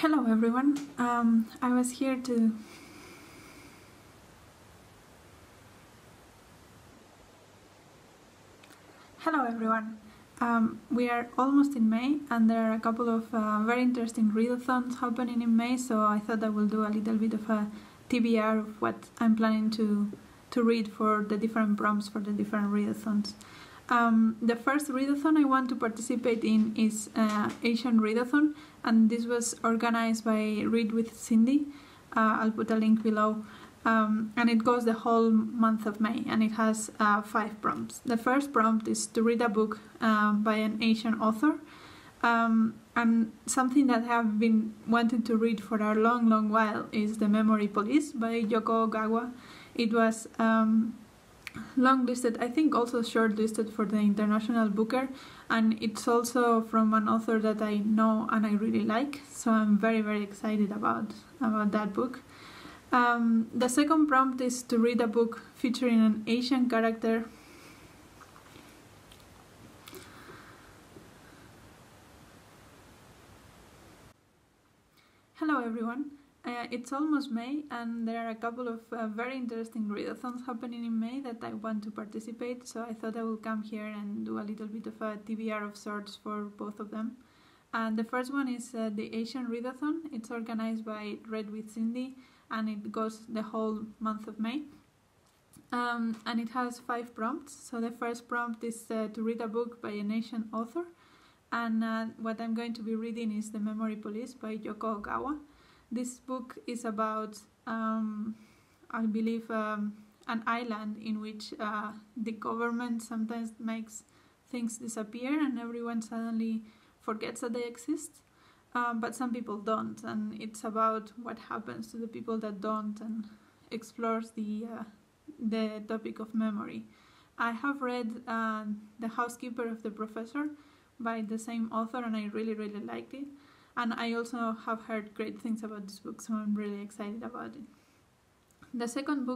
Hello everyone. I was here to Hello everyone. We are almost in May and there are a couple of very interesting readathons happening in May, so I thought I will do a little bit of a TBR of what I'm planning to read for the different prompts for the different readathons. The first readathon I want to participate in is Asian Readathon, and this was organized by Read with Cindy. I'll put a link below. And it goes the whole month of May, and it has 5 prompts. The first prompt is to read a book by an Asian author, and something that I have been wanting to read for a long while is The Memory Police by Yoko Ogawa. It was long-listed, I think also short-listed for the International Booker, and it's also from an author that I know and I really like, so I'm very excited about that book. The second prompt is to read a book featuring an Asian character. Hello everyone. It's almost May and there are a couple of very interesting readathons happening in May that I want to participate, so I thought I will come here and do a little bit of a TBR of sorts for both of them. And the first one is the Asian Readathon. It's organized by Read with Cindy and it goes the whole month of May. And it has 5 prompts. So the first prompt is to read a book by an Asian author, and what I'm going to be reading is The Memory Police by Yoko Ogawa. This book is about, I believe, an island in which the government sometimes makes things disappear and everyone suddenly forgets that they exist. But some people don't, and it's about what happens to the people that don't, and explores the topic of memory. I have read The Housekeeper of the Professor by the same author, and I really liked it. And I also have heard great things about this book, so I'm really excited about it. The second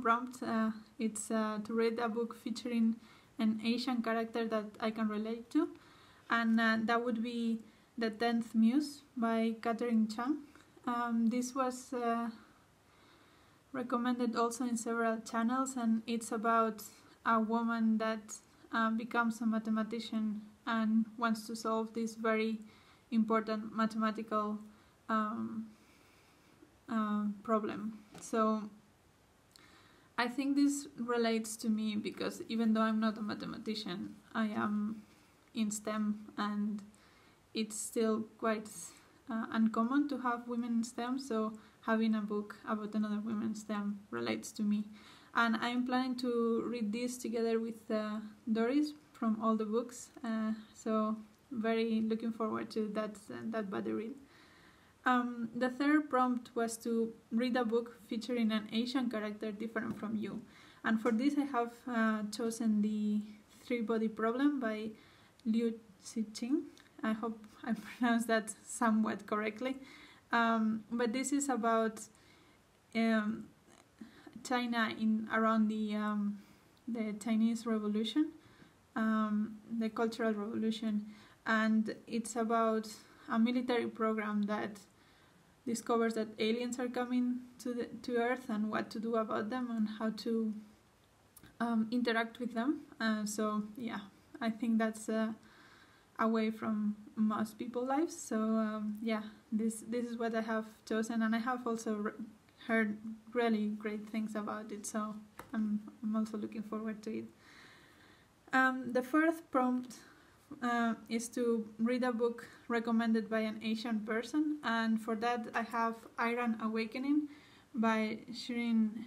prompt, it's to read a book featuring an Asian character that I can relate to, and that would be The 10th Muse by Catherine Chung. This was recommended also in several channels, and it's about a woman that becomes a mathematician and wants to solve this very important mathematical problem. So I think this relates to me because even though I'm not a mathematician, I am in STEM, and it's still quite uncommon to have women in STEM, so having a book about another woman in STEM relates to me. And I'm planning to read this together with Doris from All the Books, so very looking forward to that buddy read. The third prompt was to read a book featuring an Asian character different from you. And for this I have chosen The Three-Body Problem by Liu Cixin. I hope I pronounced that somewhat correctly. But this is about China around the Chinese Revolution, the Cultural Revolution, and it's about a military program that discovers that aliens are coming to Earth and what to do about them and how to interact with them. So yeah, I think that's away from most people's lives. So yeah, this is what I have chosen, and I have also heard really great things about it, so I'm also looking forward to it. The fourth prompt is to read a book recommended by an Asian person, and for that I have Iron Awakening by Shirin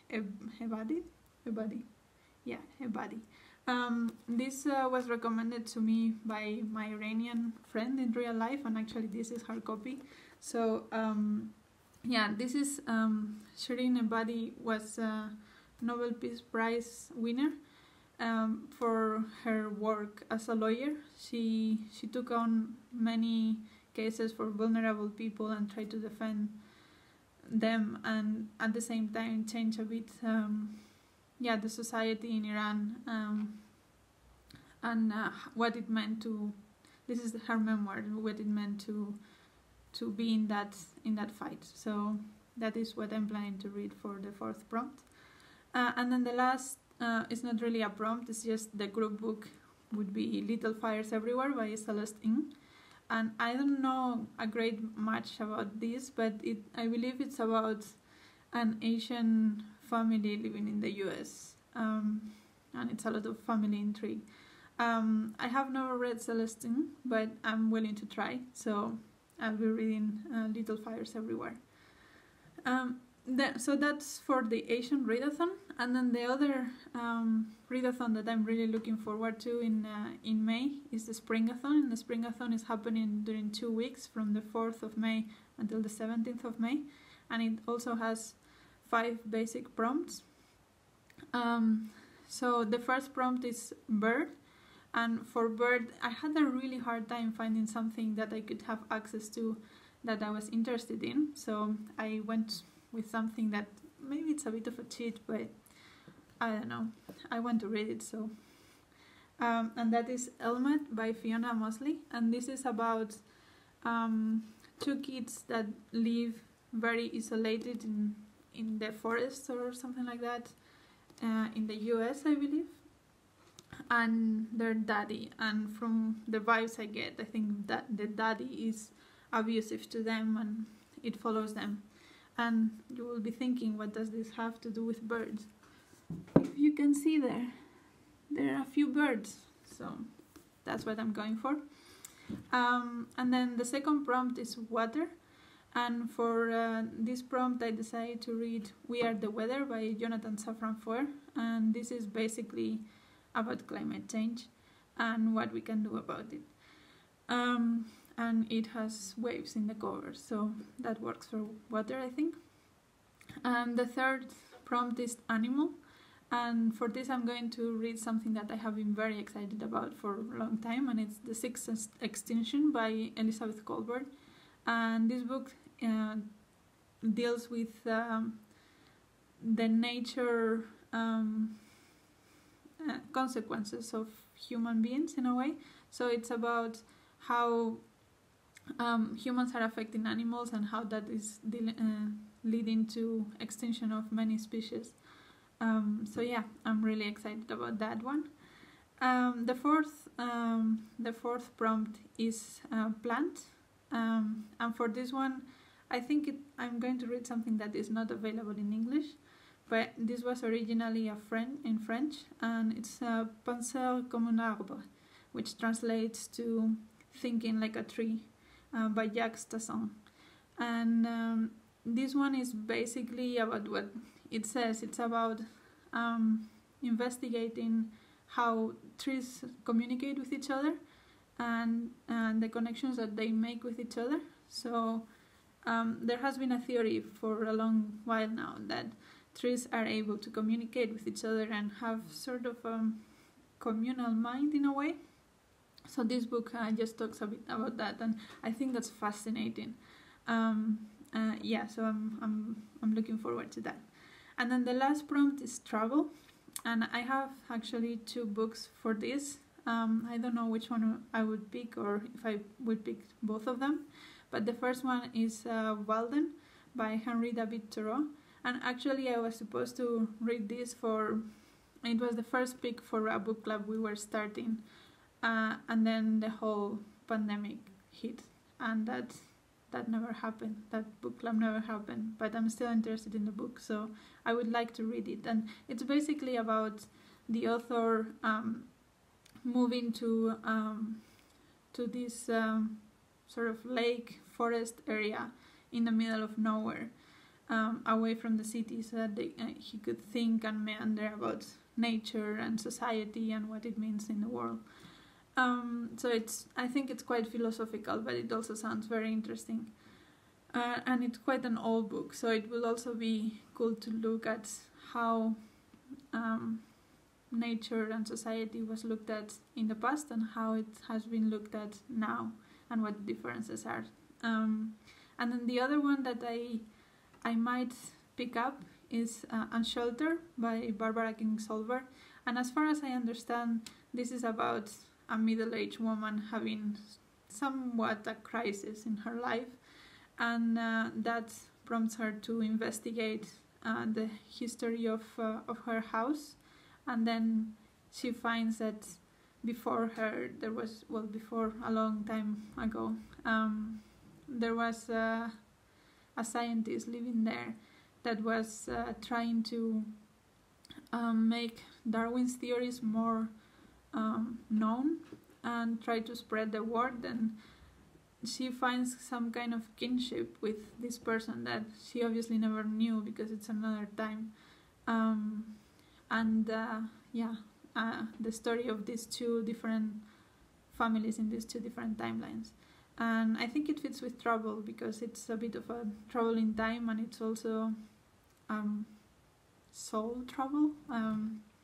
Ebadi. This was recommended to me by my Iranian friend in real life, and actually this is her copy. So yeah, this is Shirin Ebadi was a Nobel Peace Prize winner for her work as a lawyer. She took on many cases for vulnerable people and tried to defend them, and at the same time change a bit the society in Iran, and what it meant to, this is her memoir, what it meant to to be in that fight. So that is what I'm planning to read for the fourth prompt. And then the last is not really a prompt, it's just the group book would be Little Fires Everywhere by Celeste Ng. And I don't know a great much about this, but I believe it's about an Asian family living in the US. And it's a lot of family intrigue. I have never read Celeste Ng, but I'm willing to try, so I'll be reading Little Fires Everywhere. So that's for the Asian Readathon, and then the other Readathon that I'm really looking forward to in May is the SpringAthon. And the SpringAthon is happening during 2 weeks, from the 4th of May until the 17th of May, and it also has 5 basic prompts. So the first prompt is bird, and for bird I had a really hard time finding something that I could have access to that I was interested in, so I went with something that maybe it's a bit of a cheat, but I don't know, I want to read it. So and that is Elmet by Fiona Mozley, and this is about 2 kids that live very isolated in the forest or something like that, in the US, I believe, and their daddy, and from the vibes I get, I think that the daddy is abusive to them and it follows them. And you will be thinking, what does this have to do with birds? If you can see there are a few birds, so that's what I'm going for. And then the second prompt is water, and for this prompt I decided to read We Are the Weather by Jonathan Safran Foer, and this is basically about climate change and what we can do about it. And it has waves in the cover, so that works for water, I think. And the third prompt is animal, and for this I'm going to read something that I have been very excited about for a long time, and it's The Sixth Extinction by Elizabeth Kolbert. And this book deals with the nature consequences of human beings in a way. So it's about how humans are affecting animals and how that is leading to extinction of many species. So yeah, I'm really excited about that one. The fourth prompt is plant, and for this one I think I'm going to read something that is not available in English, but this was originally in French, and it's Penser comme un arbre, which translates to thinking like a tree, by Jacques Tassin. And this one is basically about what it says. It's about investigating how trees communicate with each other and the connections that they make with each other. So there has been a theory for a long while now that trees are able to communicate with each other and have sort of a communal mind in a way. So this book just talks a bit about that, and I think that's fascinating. Yeah, so I'm looking forward to that. And then the last prompt is travel, and I have actually 2 books for this. I don't know which one I would pick, or if I would pick both of them, but the first one is Walden by Henry David Thoreau, and actually I was supposed to read this it was the first pick for a book club we were starting, and then the whole pandemic hit, and that never happened. That book club never happened, but I'm still interested in the book, so I would like to read it. And it's basically about the author moving to this sort of lake forest area in the middle of nowhere, away from the city, so that he could think and meander about nature and society and what it means in the world. So I think it's quite philosophical, but it also sounds very interesting. And it's quite an old book, so it will also be cool to look at how nature and society was looked at in the past and how it has been looked at now and what the differences are. And then the other one that I might pick up is Unsheltered by Barbara Kingslover. And as far as I understand, this is about a middle-aged woman having somewhat a crisis in her life, and that prompts her to investigate the history of her house, and then she finds that before her before a long time ago there was a scientist living there that was trying to make Darwin's theories more known and try to spread the word, and she finds some kind of kinship with this person that she obviously never knew because it's another time. The story of these two different families in these two different timelines. And I think it fits with Trouble because it's a bit of a troubling time, and it's also soul trouble. Those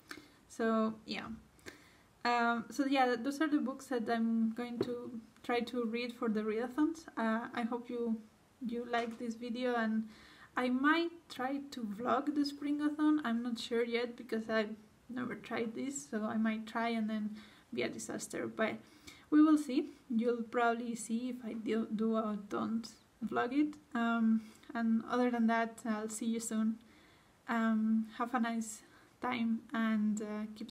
are the books that I'm going to try to read for the readathons. I hope you like this video, and I might try to vlog the SpringAthon. I'm not sure yet because I've never tried this, so I might try and then be a disaster, but we will see. You'll probably see if I do or don't vlog it. And other than that, I'll see you soon. Have a nice time and keep